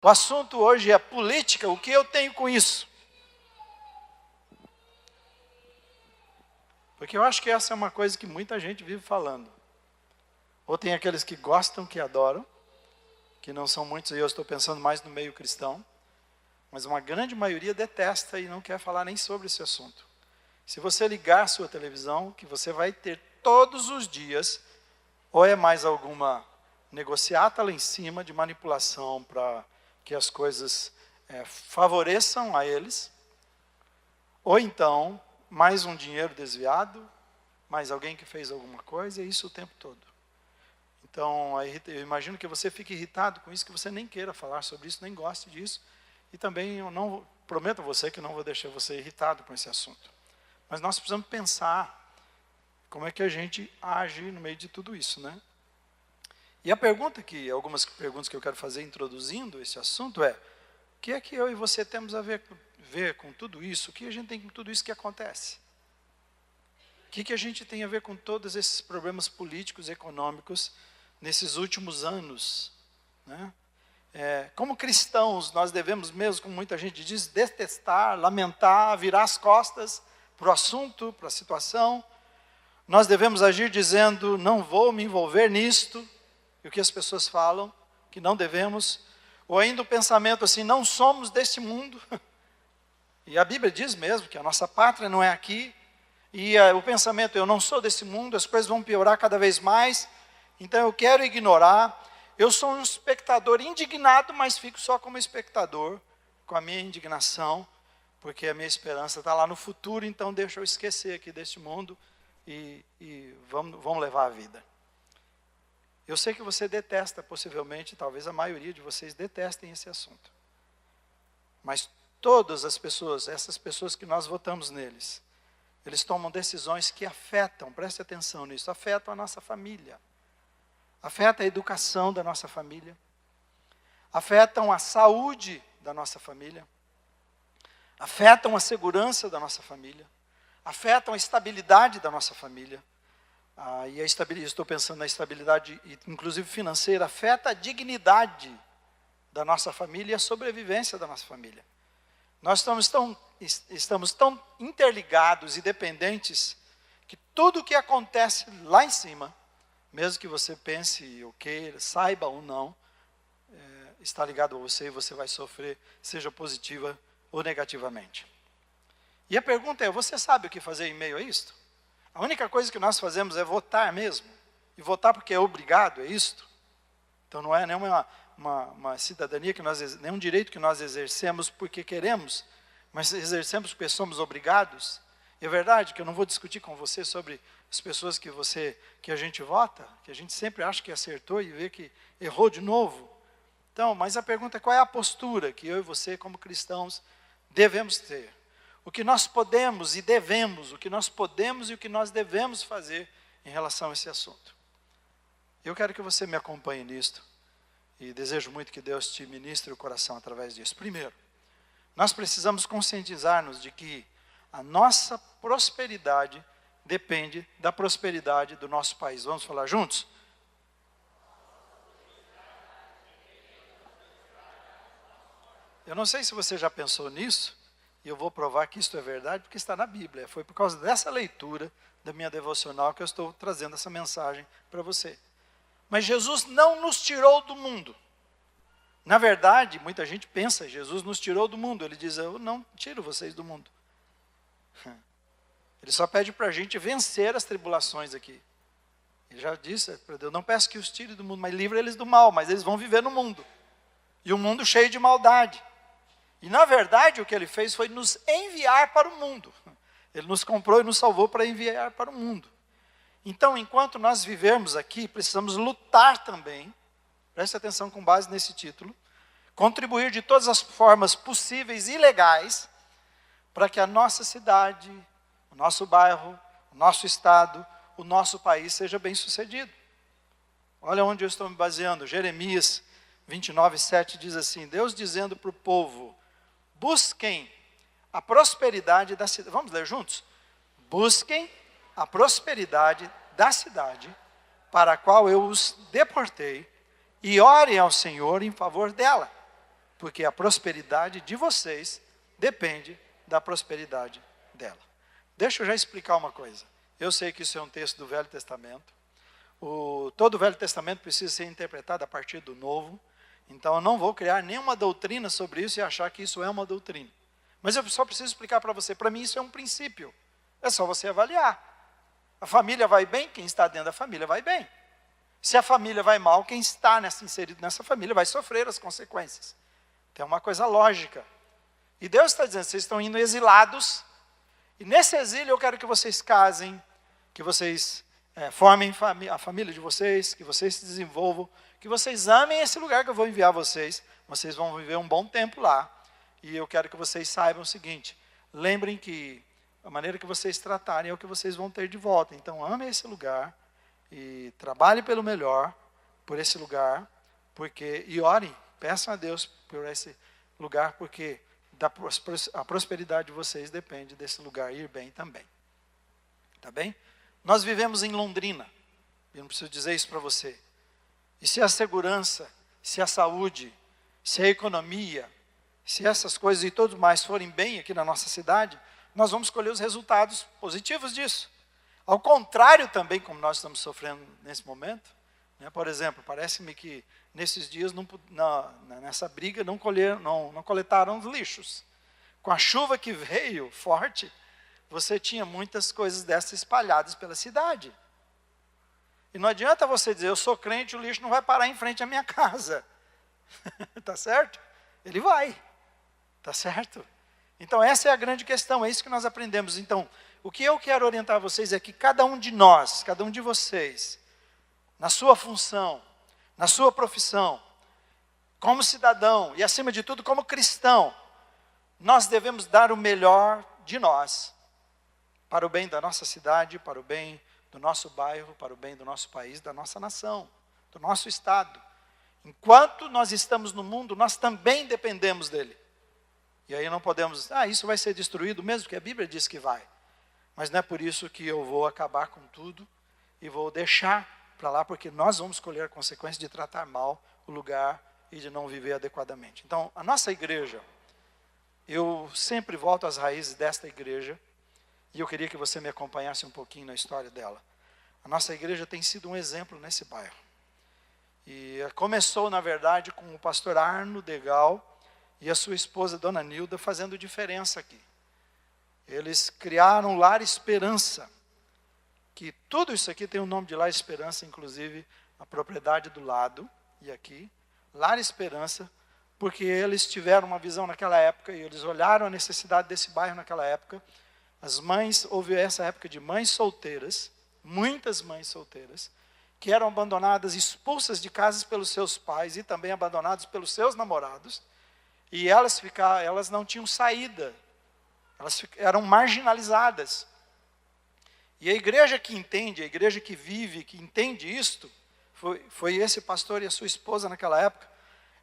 O assunto hoje é política, o que eu tenho com isso? Porque eu acho que essa é uma coisa que muita gente vive falando. Ou tem aqueles que gostam, que adoram, que não são muitos, e eu estou pensando mais no meio cristão, mas uma grande maioria detesta e não quer falar nem sobre esse assunto. Se você ligar a sua televisão, que você vai ter todos os dias, ou é mais alguma negociata lá em cima de manipulação para que as coisas favoreçam a eles, ou então mais um dinheiro desviado, mais alguém que fez alguma coisa, e isso o tempo todo. Então, eu imagino que você fique irritado com isso, que você nem queira falar sobre isso, nem goste disso. E também eu não prometo a você que não vou deixar você irritado com esse assunto. Mas nós precisamos pensar como é que a gente age no meio de tudo isso, né? E algumas perguntas que eu quero fazer introduzindo esse assunto é: o que é que eu e você temos a ver com tudo isso? O que a gente tem com tudo isso que acontece? O que a gente tem a ver com todos esses problemas políticos e econômicos nesses últimos anos, né? Como cristãos, nós devemos mesmo, como muita gente diz, detestar, lamentar, virar as costas para o assunto, para a situação. Nós devemos agir dizendo, não vou me envolver nisto, e o que as pessoas falam, que não devemos. Ou ainda o pensamento assim, não somos deste mundo. E a Bíblia diz mesmo que a nossa pátria não é aqui. E o pensamento, eu não sou desse mundo, as coisas vão piorar cada vez mais, então eu quero ignorar. Eu sou um espectador indignado, mas fico só como espectador, com a minha indignação, porque a minha esperança está lá no futuro, então deixa eu esquecer aqui deste mundo e vamos levar a vida. Eu sei que você detesta, possivelmente, talvez a maioria de vocês detestem esse assunto. Mas todas as pessoas, essas pessoas que nós votamos neles, eles tomam decisões que afetam, preste atenção nisso, afetam a nossa família. Afeta a educação da nossa família, afetam a saúde da nossa família, afetam a segurança da nossa família, afetam a estabilidade da nossa família. E estou pensando na estabilidade, inclusive financeira, afeta a dignidade da nossa família e a sobrevivência da nossa família. Nós estamos tão interligados e dependentes que tudo o que acontece lá em cima, mesmo que você pense ou queira, saiba ou não, está ligado a você e você vai sofrer, seja positiva ou negativamente. E a pergunta é, você sabe o que fazer em meio a isto? A única coisa que nós fazemos é votar mesmo. E votar porque é obrigado, é isto. Então não é nenhuma uma cidadania, nenhum direito que nós exercemos porque queremos, mas exercemos porque somos obrigados. E é verdade que eu não vou discutir com você sobre as pessoas que a gente vota, que a gente sempre acha que acertou e vê que errou de novo. Então, mas a pergunta é qual é a postura que eu e você, como cristãos, devemos ter? O que nós podemos e devemos, o que nós podemos e o que nós devemos fazer em relação a esse assunto. Eu quero que você me acompanhe nisto e desejo muito que Deus te ministre o coração através disso. Primeiro, nós precisamos conscientizar-nos de que a nossa prosperidade depende da prosperidade do nosso país. Vamos falar juntos? Eu não sei se você já pensou nisso, e eu vou provar que isto é verdade, porque está na Bíblia. Foi por causa dessa leitura da minha devocional que eu estou trazendo essa mensagem para você. Mas Jesus não nos tirou do mundo. Na verdade, muita gente pensa, Jesus nos tirou do mundo. Ele diz, eu não tiro vocês do mundo. Ele só pede para a gente vencer as tribulações aqui. Ele já disse para Deus, não peço que os tire do mundo, mas livre eles do mal, mas eles vão viver no mundo. E um mundo cheio de maldade. E na verdade o que ele fez foi nos enviar para o mundo. Ele nos comprou e nos salvou para enviar para o mundo. Então, enquanto nós vivermos aqui, precisamos lutar também, preste atenção com base nesse título, contribuir de todas as formas possíveis e legais para que a nossa cidade, o nosso bairro, o nosso estado, o nosso país seja bem sucedido. Olha onde eu estou me baseando. Jeremias 29:7 diz assim, Deus dizendo para o povo, busquem a prosperidade da cidade. Vamos ler juntos? Busquem a prosperidade da cidade para a qual eu os deportei e orem ao Senhor em favor dela. porque a prosperidade de vocês depende da prosperidade dela. Deixa eu já explicar uma coisa. Eu sei que isso é um texto do Velho Testamento. Todo o Velho Testamento precisa ser interpretado a partir do Novo. Então eu não vou criar nenhuma doutrina sobre isso e achar que isso é uma doutrina. Mas eu só preciso explicar para você. Para mim isso é um princípio. É só você avaliar. A família vai bem, quem está dentro da família vai bem. Se a família vai mal, quem está inserido nessa família vai sofrer as consequências. Tem uma coisa lógica. E Deus está dizendo, vocês estão indo exilados, e nesse exílio eu quero que vocês casem, que vocês formem a família de vocês, que vocês se desenvolvam, que vocês amem esse lugar que eu vou enviar vocês vão viver um bom tempo lá. E eu quero que vocês saibam o seguinte, lembrem que a maneira que vocês tratarem é o que vocês vão ter de volta. Então amem esse lugar e trabalhem pelo melhor por esse lugar, e orem, peçam a Deus por esse lugar, porque a prosperidade de vocês depende desse lugar ir bem também. Tá bem? Nós vivemos em Londrina, eu não preciso dizer isso para você. E se a segurança, se a saúde, se a economia, se essas coisas e tudo mais forem bem aqui na nossa cidade, nós vamos colher os resultados positivos disso. Ao contrário também, como nós estamos sofrendo nesse momento, né, por exemplo, parece-me que nesses dias, nessa briga, não coletaram os lixos. Com a chuva que veio forte, você tinha muitas coisas dessas espalhadas pela cidade. E não adianta você dizer, eu sou crente, o lixo não vai parar em frente à minha casa. Tá certo? Ele vai. Tá certo? Então essa é a grande questão, é isso que nós aprendemos. Então, o que eu quero orientar vocês é que cada um de nós, cada um de vocês, na sua função, na sua profissão, como cidadão e acima de tudo como cristão, nós devemos dar o melhor de nós, para o bem da nossa cidade, para o bem do nosso bairro, para o bem do nosso país, da nossa nação, do nosso estado. Enquanto nós estamos no mundo, nós também dependemos dele. E aí não podemos, isso vai ser destruído mesmo, que a Bíblia diz que vai. Mas não é por isso que eu vou acabar com tudo e vou deixar para lá, porque nós vamos colher a consequência de tratar mal o lugar e de não viver adequadamente. Então, a nossa igreja, eu sempre volto às raízes desta igreja, e eu queria que você me acompanhasse um pouquinho na história dela. A nossa igreja tem sido um exemplo nesse bairro. E começou, na verdade, com o pastor Arno Degal e a sua esposa, Dona Nilda, fazendo diferença aqui. Eles criaram o Lar Esperança, que tudo isso aqui tem o nome de Lar Esperança, inclusive a propriedade do lado, e aqui, Lar Esperança, porque eles tiveram uma visão naquela época, e eles olharam a necessidade desse bairro naquela época. As mães, houve essa época de mães solteiras, muitas mães solteiras, que eram abandonadas, expulsas de casas pelos seus pais, e também abandonadas pelos seus namorados, e elas não tinham saída, elas eram marginalizadas. E a igreja que entende, a igreja que vive, que entende isto, foi esse pastor e a sua esposa naquela época,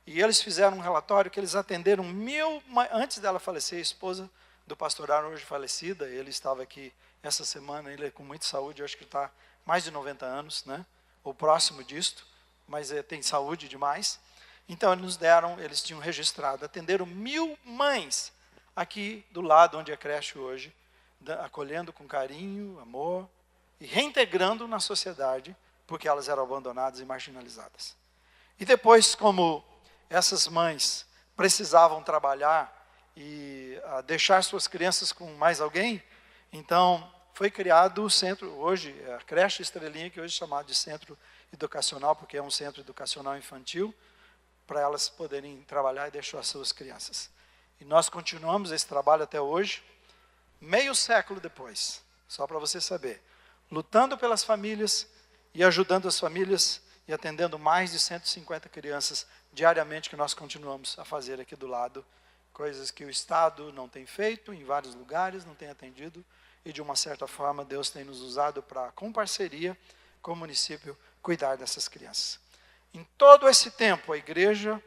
e eles fizeram um relatório que eles atenderam 1000, antes dela falecer, a esposa do pastor Arno, hoje falecida, ele estava aqui essa semana, ele é com muita saúde, eu acho que está mais de 90 anos, né? Ou próximo disto, mas tem saúde demais. Então eles tinham registrado, atenderam 1000 mães aqui do lado onde é a creche hoje, acolhendo com carinho, amor, e reintegrando na sociedade, porque elas eram abandonadas e marginalizadas. E depois, como essas mães precisavam trabalhar e deixar suas crianças com mais alguém, então foi criado o centro, hoje, a creche Estrelinha, que hoje é chamado de centro educacional, porque é um centro educacional infantil, para elas poderem trabalhar e deixar as suas crianças. E nós continuamos esse trabalho até hoje, meio século depois, só para você saber, lutando pelas famílias e ajudando as famílias e atendendo mais de 150 crianças diariamente, que nós continuamos a fazer aqui do lado, coisas que o Estado não tem feito, em vários lugares não tem atendido, e de uma certa forma Deus tem nos usado para, com parceria com o município, cuidar dessas crianças. Em todo esse tempo, a igreja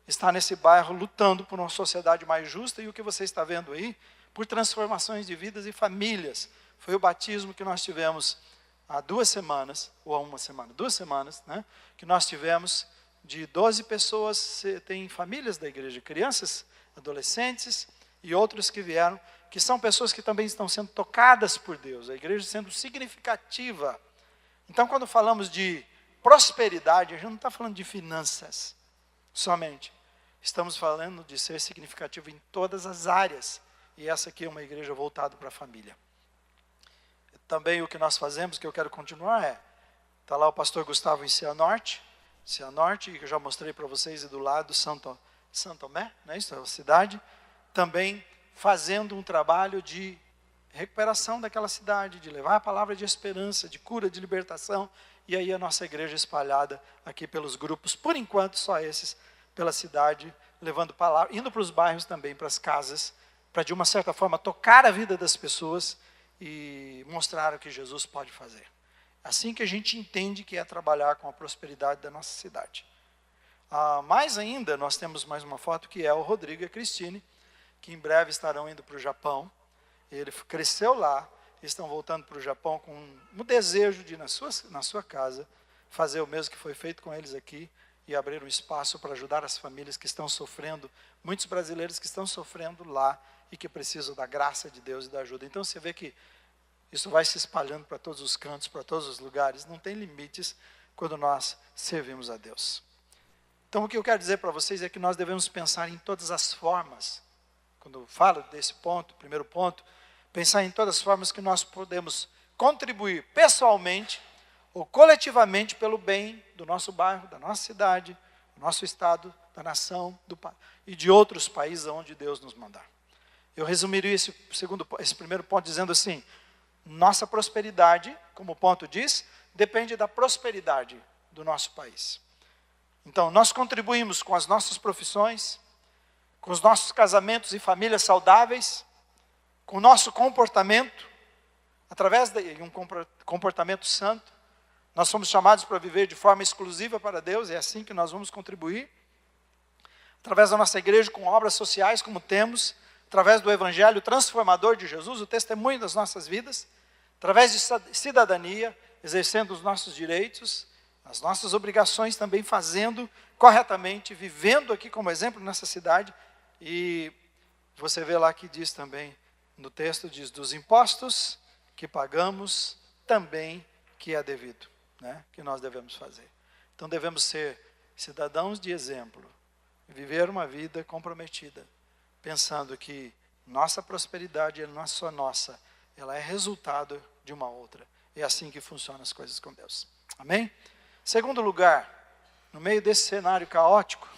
está nesse bairro lutando por uma sociedade mais justa, e o que você está vendo aí, por transformações de vidas e famílias. Foi o batismo que nós tivemos há 2 semanas, ou há 1 semana, 2 semanas, né, que nós tivemos de 12 pessoas têm famílias da igreja, crianças, adolescentes e outros que vieram, que são pessoas que também estão sendo tocadas por Deus, a igreja sendo significativa. Então, quando falamos de prosperidade, a gente não está falando de finanças somente. Estamos falando de ser significativo em todas as áreas. E essa aqui é uma igreja voltada para a família. Também o que nós fazemos, que eu quero continuar, está lá o pastor Gustavo em Cianorte, que eu já mostrei para vocês, e do lado Santo Tomé, não é isso? É a cidade. Também fazendo um trabalho de recuperação daquela cidade, de levar a palavra de esperança, de cura, de libertação. E aí a nossa igreja espalhada aqui pelos grupos, por enquanto só esses, pela cidade, levando palavra, indo para os bairros também, para as casas, para de uma certa forma tocar a vida das pessoas e mostrar o que Jesus pode fazer. Assim que a gente entende que é trabalhar com a prosperidade da nossa cidade. Mais ainda, nós temos mais uma foto que é o Rodrigo e a Cristine, que em breve estarão indo para o Japão. Ele cresceu lá, estão voltando para o Japão com um desejo de, na sua casa, fazer o mesmo que foi feito com eles aqui e abrir um espaço para ajudar as famílias que estão sofrendo, muitos brasileiros que estão sofrendo lá e que precisam da graça de Deus e da ajuda. Então você vê que isso vai se espalhando para todos os cantos, para todos os lugares, não tem limites quando nós servimos a Deus. Então o que eu quero dizer para vocês é que nós devemos pensar em todas as formas, quando eu falo desse ponto, primeiro ponto, pensar em todas as formas que nós podemos contribuir pessoalmente ou coletivamente pelo bem do nosso bairro, da nossa cidade, do nosso estado, da nação e de outros países onde Deus nos mandar. Eu resumiria esse primeiro ponto dizendo assim: nossa prosperidade, como o ponto diz, depende da prosperidade do nosso país. Então, nós contribuímos com as nossas profissões, com os nossos casamentos e famílias saudáveis, com o nosso comportamento, através de um comportamento santo. Nós somos chamados para viver de forma exclusiva para Deus, é assim que nós vamos contribuir. Através da nossa igreja, com obras sociais, como temos, através do evangelho transformador de Jesus, o testemunho das nossas vidas, através de cidadania, exercendo os nossos direitos, as nossas obrigações também fazendo corretamente, vivendo aqui como exemplo nessa cidade. E você vê lá que diz também, no texto diz, dos impostos que pagamos também que é devido, né, que nós devemos fazer. Então devemos ser cidadãos de exemplo, viver uma vida comprometida, pensando que nossa prosperidade não é só nossa, ela é resultado de uma outra. É assim que funcionam as coisas com Deus. Amém? Segundo lugar, no meio desse cenário caótico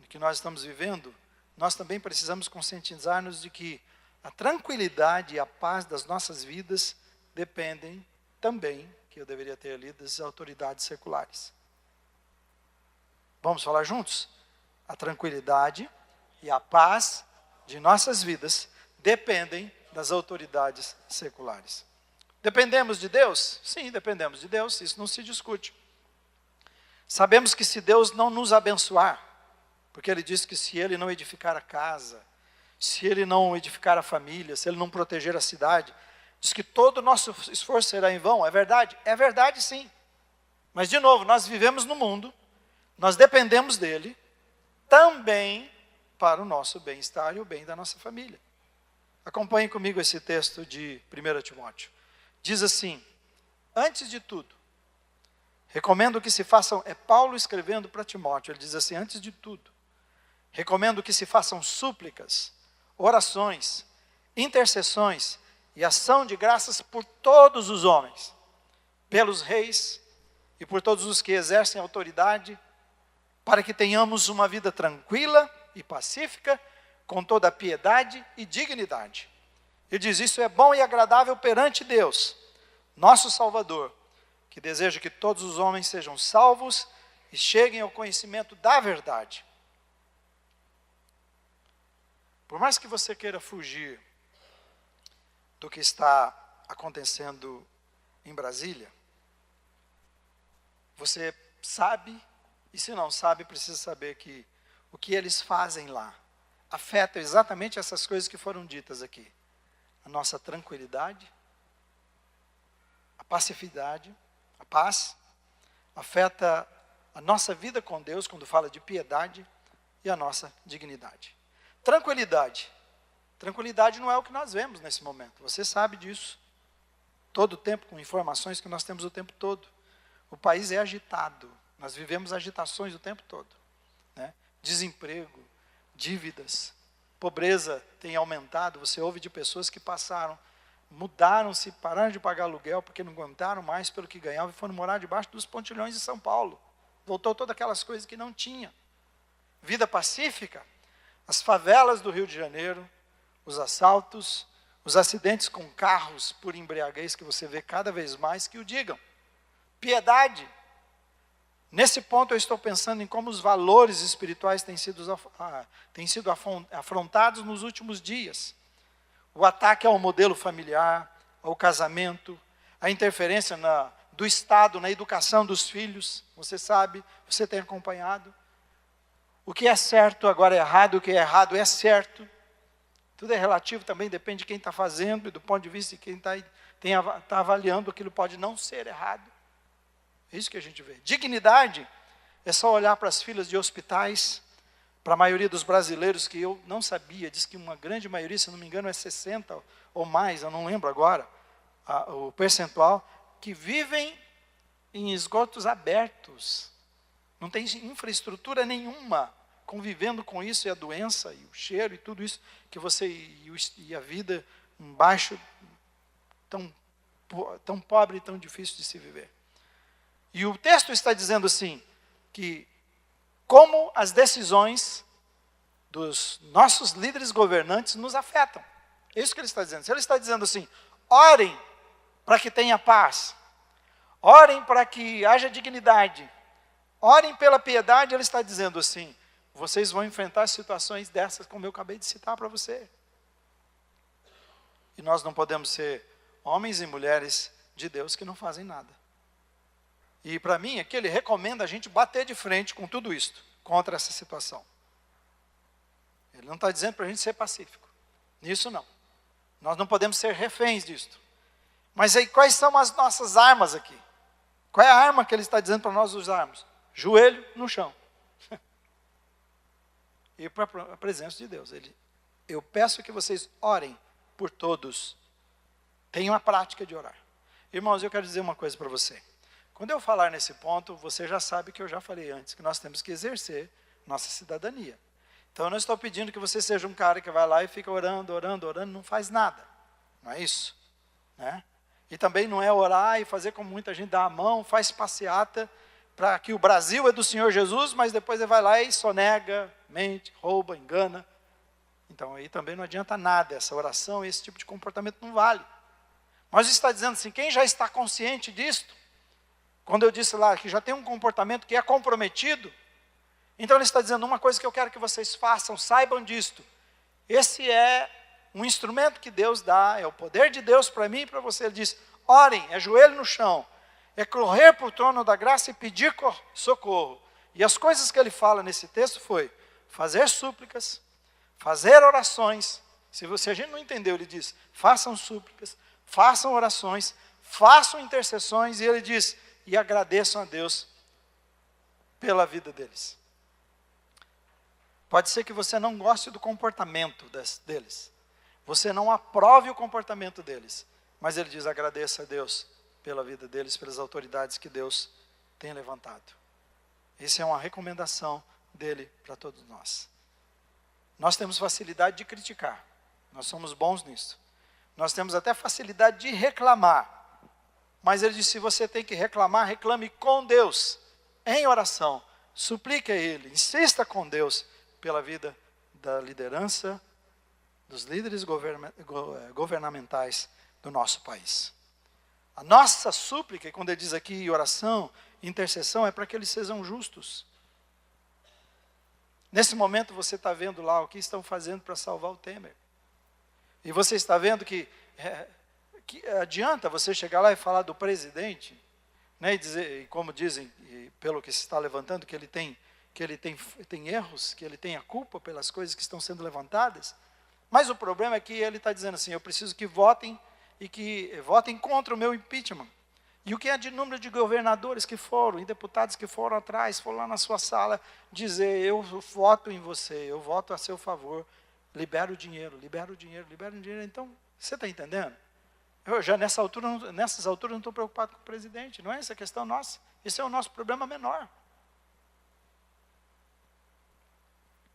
que nós estamos vivendo, nós também precisamos conscientizar-nos de que a tranquilidade e a paz das nossas vidas dependem também, que eu deveria ter lido, das autoridades seculares. Vamos falar juntos? A tranquilidade e a paz de nossas vidas dependem das autoridades seculares. Dependemos de Deus? Sim, dependemos de Deus, isso não se discute. Sabemos que se Deus não nos abençoar, porque Ele disse que se Ele não edificar a casa, se Ele não edificar a família, se Ele não proteger a cidade, diz que todo o nosso esforço será em vão. É verdade? É verdade, sim. Mas, de novo, nós vivemos no mundo, nós dependemos dEle, também para o nosso bem-estar e o bem da nossa família. Acompanhem comigo esse texto de 1 Timóteo. Diz assim: antes de tudo, recomendo que se façam, é Paulo escrevendo para Timóteo, ele diz assim: antes de tudo, recomendo que se façam súplicas, orações, intercessões e ação de graças por todos os homens, pelos reis e por todos os que exercem autoridade, para que tenhamos uma vida tranquila e pacífica, com toda a piedade e dignidade. Ele diz: isso é bom e agradável perante Deus, nosso Salvador, que deseja que todos os homens sejam salvos e cheguem ao conhecimento da verdade. Por mais que você queira fugir do que está acontecendo em Brasília, você sabe, e se não sabe, precisa saber que o que eles fazem lá afeta exatamente essas coisas que foram ditas aqui. A nossa tranquilidade, a pacificidade, a paz, afeta a nossa vida com Deus, quando fala de piedade, e a nossa dignidade. Tranquilidade. Tranquilidade não é o que nós vemos nesse momento. Você sabe disso. Todo o tempo, com informações que nós temos o tempo todo. O país é agitado. Nós vivemos agitações o tempo todo, né? Desemprego, dívidas, pobreza tem aumentado. Você ouve de pessoas que mudaram-se, pararam de pagar aluguel porque não aguentaram mais pelo que ganhavam e foram morar debaixo dos pontilhões de São Paulo. Voltou todas aquelas coisas que não tinha. Vida pacífica, as favelas do Rio de Janeiro, os assaltos, os acidentes com carros por embriaguez que você vê cada vez mais que o digam. Piedade. Nesse ponto eu estou pensando em como os valores espirituais têm sido afrontados nos últimos dias. O ataque ao modelo familiar, ao casamento, a interferência do Estado na educação dos filhos. Você sabe, você tem acompanhado. O que é certo agora é errado, o que é errado é certo. Tudo é relativo, também depende de quem está fazendo e do ponto de vista de quem está avaliando, aquilo pode não ser errado. É isso que a gente vê. Dignidade é só olhar para as filas de hospitais, para a maioria dos brasileiros, que eu não sabia, diz que uma grande maioria, se não me engano, é 60 ou mais, eu não lembro agora, o percentual, que vivem em esgotos abertos. Não tem infraestrutura nenhuma, convivendo com isso e a doença, e o cheiro, e tudo isso, que você, e a vida embaixo, tão pobre e tão difícil de se viver. E o texto está dizendo assim, que como as decisões dos nossos líderes governantes nos afetam. É isso que ele está dizendo. Se ele está dizendo assim, orem para que tenha paz, orem para que haja dignidade, orem pela piedade, ele está dizendo assim, vocês vão enfrentar situações dessas, como eu acabei de citar para você. E nós não podemos ser homens e mulheres de Deus que não fazem nada. E para mim, aqui ele recomenda a gente bater de frente com tudo isso, contra essa situação. Ele não está dizendo para a gente ser pacífico. Nisso não. Nós não podemos ser reféns disto. Mas aí, quais são as nossas armas aqui? Qual é a arma que ele está dizendo para nós usarmos? Joelho no chão. E para a presença de Deus. Eu peço que vocês orem por todos. Tenham a prática de orar. Irmãos, eu quero dizer uma coisa para você. Quando eu falar nesse ponto, você já sabe que eu já falei antes, que nós temos que exercer nossa cidadania. Então eu não estou pedindo que você seja um cara que vai lá e fica orando, não faz nada. Não é isso? Né? E também não é orar e fazer como muita gente dá a mão, faz passeata, para que o Brasil é do Senhor Jesus, mas depois ele vai lá e sonega, mente, rouba, engana. Então aí também não adianta nada, essa oração, esse tipo de comportamento não vale. Mas está dizendo assim, quem já está consciente disto, quando eu disse lá que já tem um comportamento que é comprometido, então ele está dizendo uma coisa que eu quero que vocês façam, saibam disto. Esse é um instrumento que Deus dá, é o poder de Deus para mim e para você. Ele diz, orem, é joelho no chão, é correr para o trono da graça e pedir socorro. E as coisas que ele fala nesse texto foi fazer súplicas, fazer orações. Se a gente não entendeu, ele diz, façam súplicas, façam orações, façam intercessões, e ele diz, e agradeçam a Deus pela vida deles. Pode ser que você não goste do comportamento deles. Você não aprove o comportamento deles. Mas ele diz, agradeça a Deus pela vida deles, pelas autoridades que Deus tem levantado. Essa é uma recomendação dele para todos nós. Nós temos facilidade de criticar. Nós somos bons nisso. Nós temos até facilidade de reclamar. Mas ele disse, se você tem que reclamar, reclame com Deus, em oração. Suplique a Ele, insista com Deus pela vida da liderança, dos líderes governamentais do nosso país. A nossa súplica, quando ele diz aqui oração, intercessão, é para que eles sejam justos. Nesse momento você está vendo lá o que estão fazendo para salvar o Temer. E você está vendo que adianta você chegar lá e falar do presidente, né, e dizer, e como dizem, e pelo que se está levantando, que ele tem erros, que ele tem a culpa pelas coisas que estão sendo levantadas. Mas o problema é que ele está dizendo assim, eu preciso que votem, e que votem contra o meu impeachment. E o que é de número de governadores que foram, e deputados que foram atrás, foram lá na sua sala dizer, eu voto em você, eu voto a seu favor, libera o dinheiro, libera o dinheiro, libera o dinheiro. Então, você está entendendo? Eu já nessas alturas não estou preocupado com o presidente, não é essa a questão nossa. Esse é o nosso problema menor.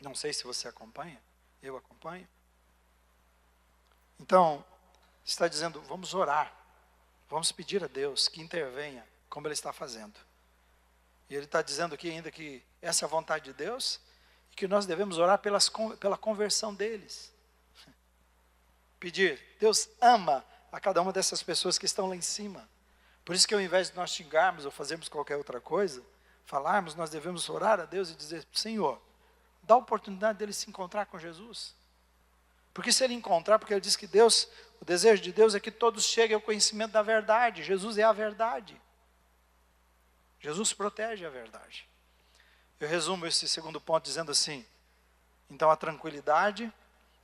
Não sei se você acompanha, eu acompanho. Então, está dizendo, vamos orar, vamos pedir a Deus que intervenha, como Ele está fazendo. E Ele está dizendo aqui ainda que essa é a vontade de Deus, e que nós devemos orar pela conversão deles. Pedir, Deus ama a cada uma dessas pessoas que estão lá em cima. Por isso que ao invés de nós xingarmos ou fazermos qualquer outra coisa, falarmos, nós devemos orar a Deus e dizer, Senhor, dá a oportunidade dele se encontrar com Jesus. Porque se ele encontrar, porque ele diz que Deus, o desejo de Deus é que todos cheguem ao conhecimento da verdade. Jesus é a verdade. Jesus protege a verdade. Eu resumo esse segundo ponto dizendo assim, então a tranquilidade,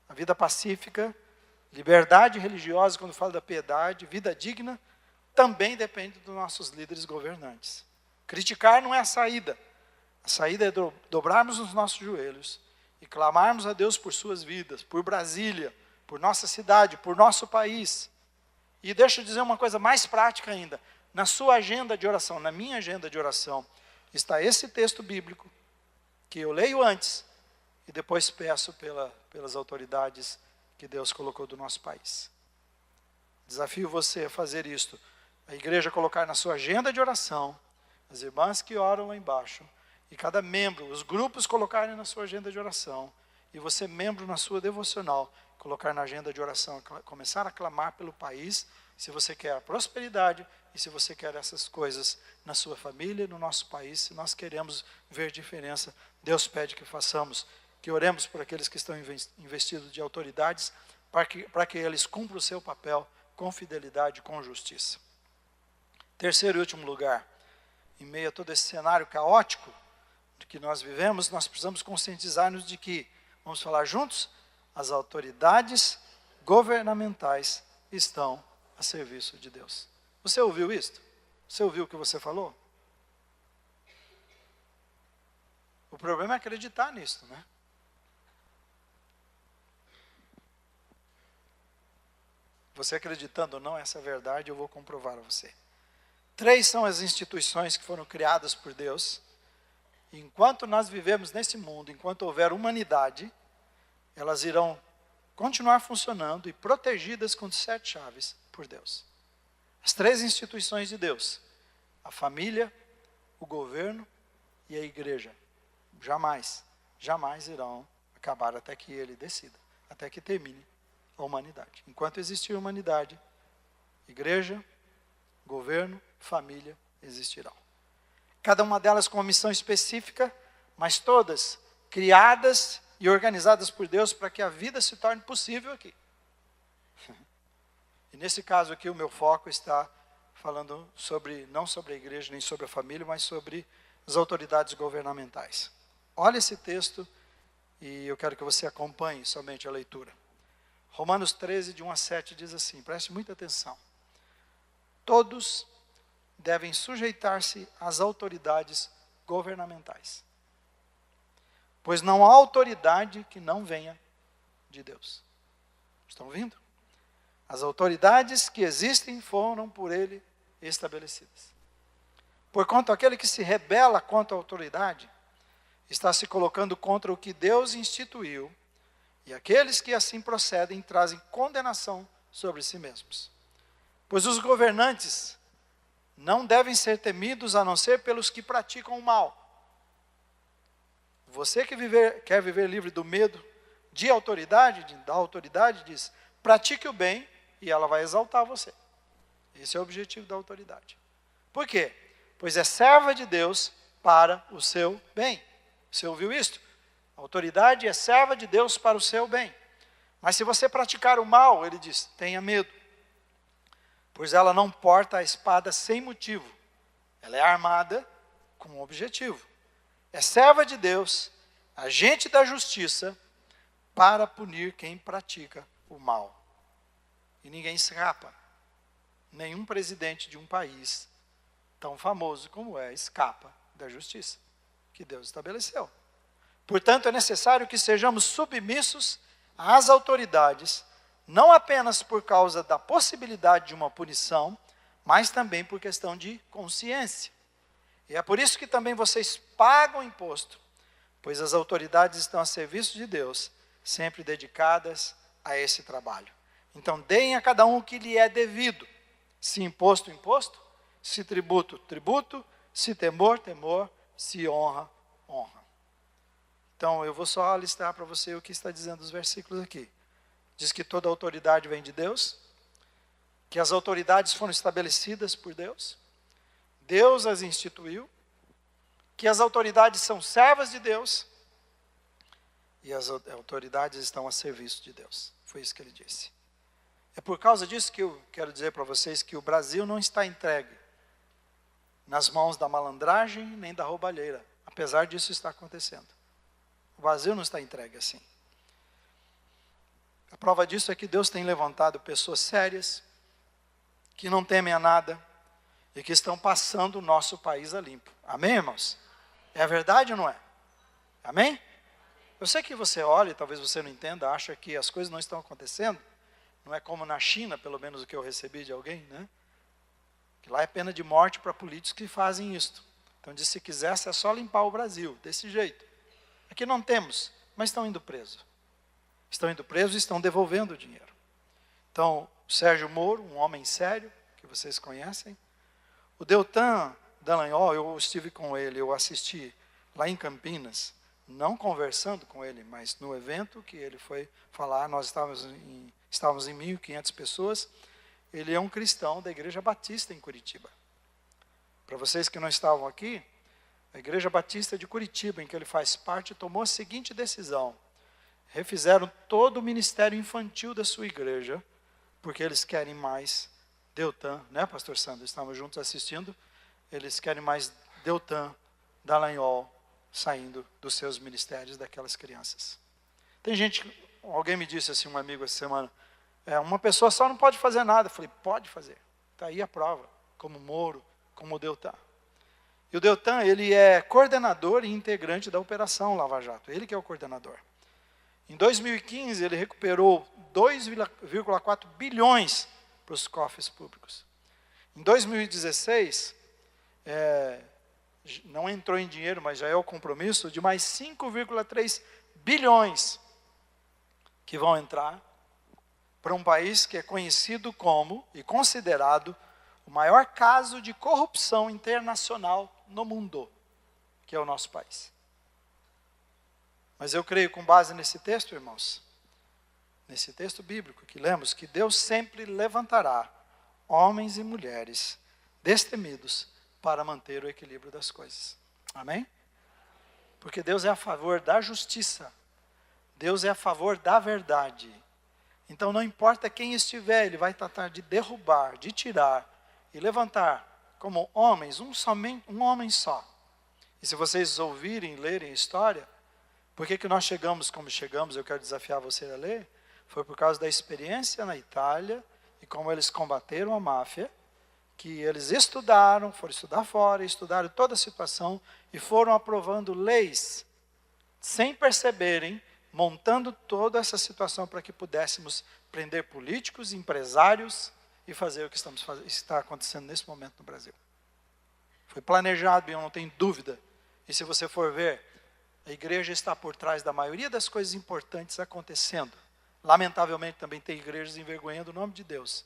a vida pacífica, liberdade religiosa, quando falo da piedade, vida digna, também depende dos nossos líderes governantes. Criticar não é a saída. A saída é dobrarmos os nossos joelhos e clamarmos a Deus por suas vidas, por Brasília, por nossa cidade, por nosso país. E deixa eu dizer uma coisa mais prática ainda. Na sua agenda de oração, na minha agenda de oração, está esse texto bíblico, que eu leio antes e depois peço pelas autoridades que Deus colocou do nosso país. Desafio você a fazer isto. A igreja colocar na sua agenda de oração, as irmãs que oram lá embaixo, e cada membro, os grupos colocarem na sua agenda de oração, e você, membro na sua devocional, colocar na agenda de oração, começar a clamar pelo país, se você quer a prosperidade, e se você quer essas coisas na sua família, no nosso país, se nós queremos ver diferença, Deus pede que façamos, que oremos por aqueles que estão investidos de autoridades, para que eles cumpram o seu papel com fidelidade, com justiça. Terceiro e último lugar, em meio a todo esse cenário caótico de que nós vivemos, nós precisamos conscientizar-nos de que, vamos falar juntos, as autoridades governamentais estão a serviço de Deus. Você ouviu isto? Você ouviu o que você falou? O problema é acreditar nisto, né? Você acreditando ou não, essa é a verdade, eu vou comprovar a você. 3 são as instituições que foram criadas por Deus. E enquanto nós vivemos nesse mundo, enquanto houver humanidade, elas irão continuar funcionando e protegidas com 7 chaves por Deus. As 3 instituições de Deus, a família, o governo e a igreja, jamais irão acabar até que ele decida, até que termine a humanidade. Enquanto existir humanidade, igreja, governo, família existirão. Cada uma delas com uma missão específica, mas todas criadas e organizadas por Deus para que a vida se torne possível aqui. E nesse caso aqui o meu foco está falando não sobre a igreja, nem sobre a família, mas sobre as autoridades governamentais. Olha esse texto e eu quero que você acompanhe somente a leitura. Romanos 13, de 1 a 7 diz assim, preste muita atenção. Todos devem sujeitar-se às autoridades governamentais, pois não há autoridade que não venha de Deus. Estão ouvindo? As autoridades que existem foram por ele estabelecidas. Porquanto aquele que se rebela contra a autoridade está se colocando contra o que Deus instituiu, e aqueles que assim procedem trazem condenação sobre si mesmos. Pois os governantes não devem ser temidos a não ser pelos que praticam o mal. Você que quer viver livre do medo de autoridade, da autoridade, diz, pratique o bem e ela vai exaltar você. Esse é o objetivo da autoridade. Por quê? Pois é serva de Deus para o seu bem. Você ouviu isto? A autoridade é serva de Deus para o seu bem. Mas se você praticar o mal, ele diz, tenha medo. Pois ela não porta a espada sem motivo. Ela é armada com um objetivo. É serva de Deus, agente da justiça, para punir quem pratica o mal. E ninguém escapa. Nenhum presidente de um país tão famoso como escapa da justiça que Deus estabeleceu. Portanto, é necessário que sejamos submissos às autoridades, não apenas por causa da possibilidade de uma punição, mas também por questão de consciência. E é por isso que também vocês pagam imposto, pois as autoridades estão a serviço de Deus, sempre dedicadas a esse trabalho. Então, deem a cada um o que lhe é devido. Se imposto, imposto. Se tributo, tributo. Se temor, temor. Se honra, honra. Então, eu vou só listar para você o que está dizendo os versículos aqui. Diz que toda autoridade vem de Deus, que as autoridades foram estabelecidas por Deus, Deus as instituiu, que as autoridades são servas de Deus, e as autoridades estão a serviço de Deus. Foi isso que ele disse. É por causa disso que eu quero dizer para vocês que o Brasil não está entregue nas mãos da malandragem nem da roubalheira, apesar disso estar acontecendo. O Brasil não está entregue assim. A prova disso é que Deus tem levantado pessoas sérias, que não temem a nada, e que estão passando o nosso país a limpo. Amém, irmãos? É verdade ou não é? Amém? Eu sei que você olha, e talvez você não entenda, acha que as coisas não estão acontecendo. Não é como na China, pelo menos o que eu recebi de alguém, né? Que lá é pena de morte para políticos que fazem isso. Então diz, se quisesse é só limpar o Brasil, desse jeito. Aqui não temos, mas estão indo presos. Estão indo presos e estão devolvendo o dinheiro. Então, o Sérgio Moro, um homem sério, que vocês conhecem. O Deltan Dallagnol, eu estive com ele, eu assisti lá em Campinas, não conversando com ele, mas no evento que ele foi falar, nós estávamos em 1.500 pessoas, ele é um cristão da Igreja Batista em Curitiba. Para vocês que não estavam aqui, a Igreja Batista de Curitiba, em que ele faz parte, tomou a seguinte decisão: refizeram todo o ministério infantil da sua igreja, porque eles querem mais Deltan, né, pastor Sandro? Estávamos juntos assistindo, eles querem mais Deltan Dallagnol saindo dos seus ministérios daquelas crianças. Tem gente, alguém me disse assim, um amigo essa semana, uma pessoa só não pode fazer nada. Eu falei, pode fazer, está aí a prova, como Moro, como o Deltan. E o Deltan, ele é coordenador e integrante da Operação Lava Jato, ele que é o coordenador. Em 2015, ele recuperou 2,4 bilhões para os cofres públicos. Em 2016, não entrou em dinheiro, mas já é o compromisso de mais 5,3 bilhões que vão entrar para um país que é conhecido como e considerado o maior caso de corrupção internacional no mundo, que é o nosso país. Mas eu creio, com base nesse texto, irmãos, nesse texto bíblico que lemos, que Deus sempre levantará homens e mulheres destemidos para manter o equilíbrio das coisas. Amém? Porque Deus é a favor da justiça. Deus é a favor da verdade. Então não importa quem estiver, Ele vai tratar de derrubar, de tirar e levantar como homens, um homem só. E se vocês ouvirem, lerem a história, por que nós chegamos como chegamos, eu quero desafiar você a ler, foi por causa da experiência na Itália e como eles combateram a máfia, que eles estudaram, foram estudar fora, estudaram toda a situação e foram aprovando leis, sem perceberem, montando toda essa situação para que pudéssemos prender políticos, empresários e fazer o que está acontecendo nesse momento no Brasil. Foi planejado, e eu não tenho dúvida. E se você for ver, a igreja está por trás da maioria das coisas importantes acontecendo. Lamentavelmente também tem igrejas envergonhando o nome de Deus,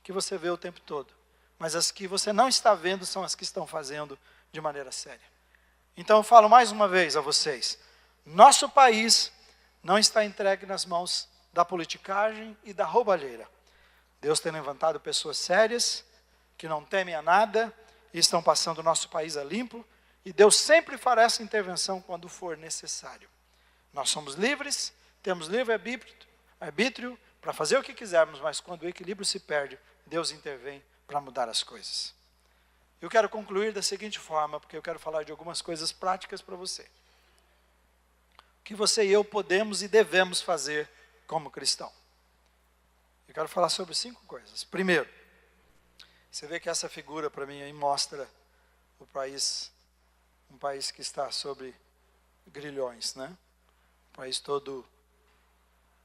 que você vê o tempo todo. Mas as que você não está vendo são as que estão fazendo de maneira séria. Então eu falo mais uma vez a vocês, nosso país não está entregue nas mãos da politicagem e da roubalheira. Deus tem levantado pessoas sérias, que não temem a nada, e estão passando o nosso país a limpo, e Deus sempre fará essa intervenção quando for necessário. Nós somos livres, temos livre-arbítrio para fazer o que quisermos, mas quando o equilíbrio se perde, Deus intervém para mudar as coisas. Eu quero concluir da seguinte forma, porque eu quero falar de algumas coisas práticas para você. O que você e eu podemos e devemos fazer como cristão. Eu quero falar sobre 5 coisas. Primeiro, você vê que essa figura para mim aí mostra um país que está sobre grilhões, né? Um país todo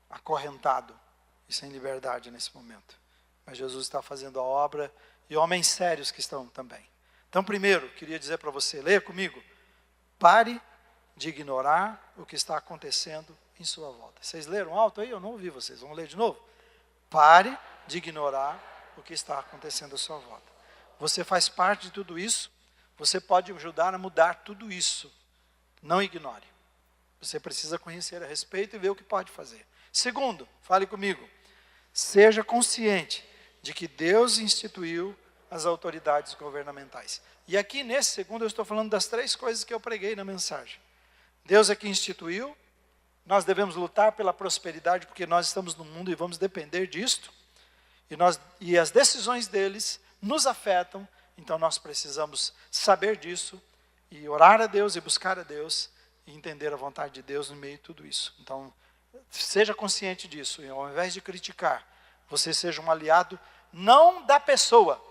acorrentado e sem liberdade nesse momento. Mas Jesus está fazendo a obra e homens sérios que estão também. Então, primeiro, queria dizer para você, leia comigo, pare de ignorar o que está acontecendo em sua volta. Vocês leram alto aí? Eu não ouvi vocês. Vamos ler de novo? Pare de ignorar o que está acontecendo à sua volta. Você faz parte de tudo isso. Você pode ajudar a mudar tudo isso. Não ignore. Você precisa conhecer a respeito e ver o que pode fazer. Segundo, fale comigo. Seja consciente de que Deus instituiu as autoridades governamentais. E aqui nesse segundo eu estou falando das 3 coisas que eu preguei na mensagem. Deus é que instituiu. Nós devemos lutar pela prosperidade porque nós estamos no mundo e vamos depender disto. E as decisões deles nos afetam. Então nós precisamos saber disso e orar a Deus e buscar a Deus e entender a vontade de Deus no meio de tudo isso. Então, seja consciente disso e ao invés de criticar, você seja um aliado não da pessoa,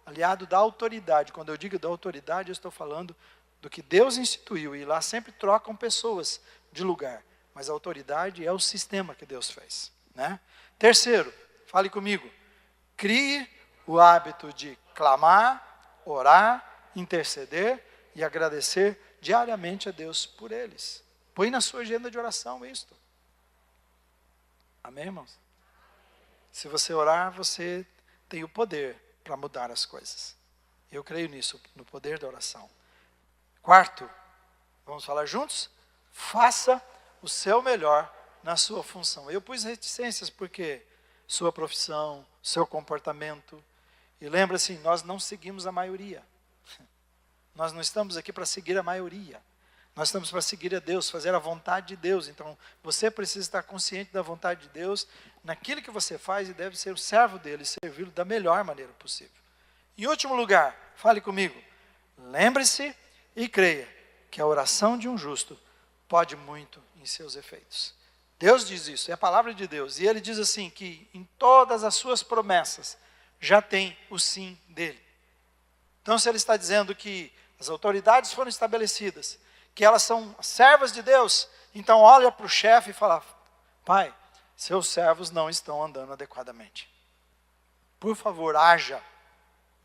aliado da autoridade. Quando eu digo da autoridade, eu estou falando do que Deus instituiu e lá sempre trocam pessoas de lugar. Mas a autoridade é o sistema que Deus fez, né? Terceiro, fale comigo, crie o hábito de clamar, orar, interceder e agradecer diariamente a Deus por eles. Põe na sua agenda de oração isto. Amém, irmãos? Se você orar, você tem o poder para mudar as coisas. Eu creio nisso, no poder da oração. Quarto, vamos falar juntos? Faça o seu melhor na sua função. Eu pus reticências porque sua profissão, seu comportamento. E lembra-se, nós não seguimos a maioria. Nós não estamos aqui para seguir a maioria. Nós estamos para seguir a Deus, fazer a vontade de Deus. Então, você precisa estar consciente da vontade de Deus naquilo que você faz e deve ser o servo dele, servi-lo da melhor maneira possível. Em último lugar, fale comigo. Lembre-se e creia que a oração de um justo pode muito em seus efeitos. Deus diz isso, é a palavra de Deus. E ele diz assim, que em todas as suas promessas já tem o sim dele. Então, se ele está dizendo que as autoridades foram estabelecidas, que elas são servas de Deus, então olha para o chefe e fala, pai, seus servos não estão andando adequadamente. Por favor, haja.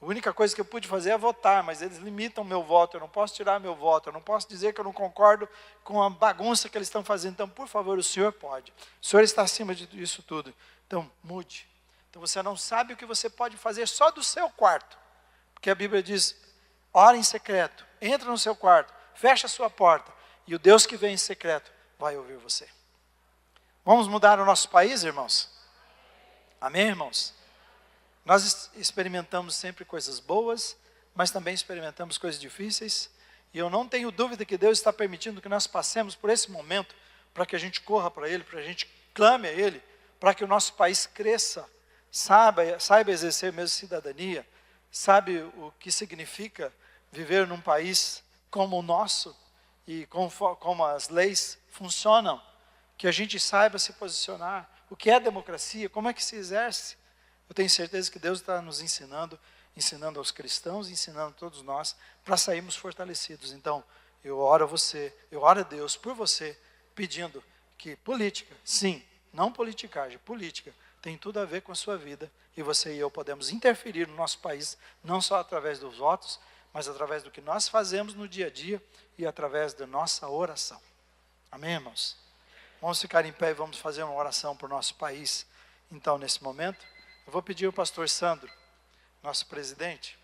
A única coisa que eu pude fazer é votar, mas eles limitam meu voto, eu não posso tirar meu voto, eu não posso dizer que eu não concordo com a bagunça que eles estão fazendo. Então, por favor, o senhor pode. O senhor está acima disso tudo. Então, mude. Então, você não sabe o que você pode fazer só do seu quarto. Porque a Bíblia diz, ora em secreto, entra no seu quarto, fecha a sua porta, e o Deus que vem em secreto vai ouvir você. Vamos mudar o nosso país, irmãos? Amém, irmãos? Nós experimentamos sempre coisas boas, mas também experimentamos coisas difíceis, e eu não tenho dúvida que Deus está permitindo que nós passemos por esse momento, para que a gente corra para Ele, para que a gente clame a Ele, para que o nosso país cresça, saiba exercer mesmo cidadania, sabe o que significa viver num país como o nosso, e como as leis funcionam, que a gente saiba se posicionar, o que é democracia, como é que se exerce. Eu tenho certeza que Deus está nos ensinando aos cristãos, ensinando a todos nós, para sairmos fortalecidos. Então, eu oro a você, eu oro a Deus por você, pedindo que política, sim, não politicagem, política, tem tudo a ver com a sua vida, e você e eu podemos interferir no nosso país, não só através dos votos, mas através do que nós fazemos no dia a dia, e através da nossa oração. Amém, irmãos? Vamos ficar em pé e vamos fazer uma oração para o nosso país. Então, nesse momento, eu vou pedir ao pastor Sandro, nosso presidente,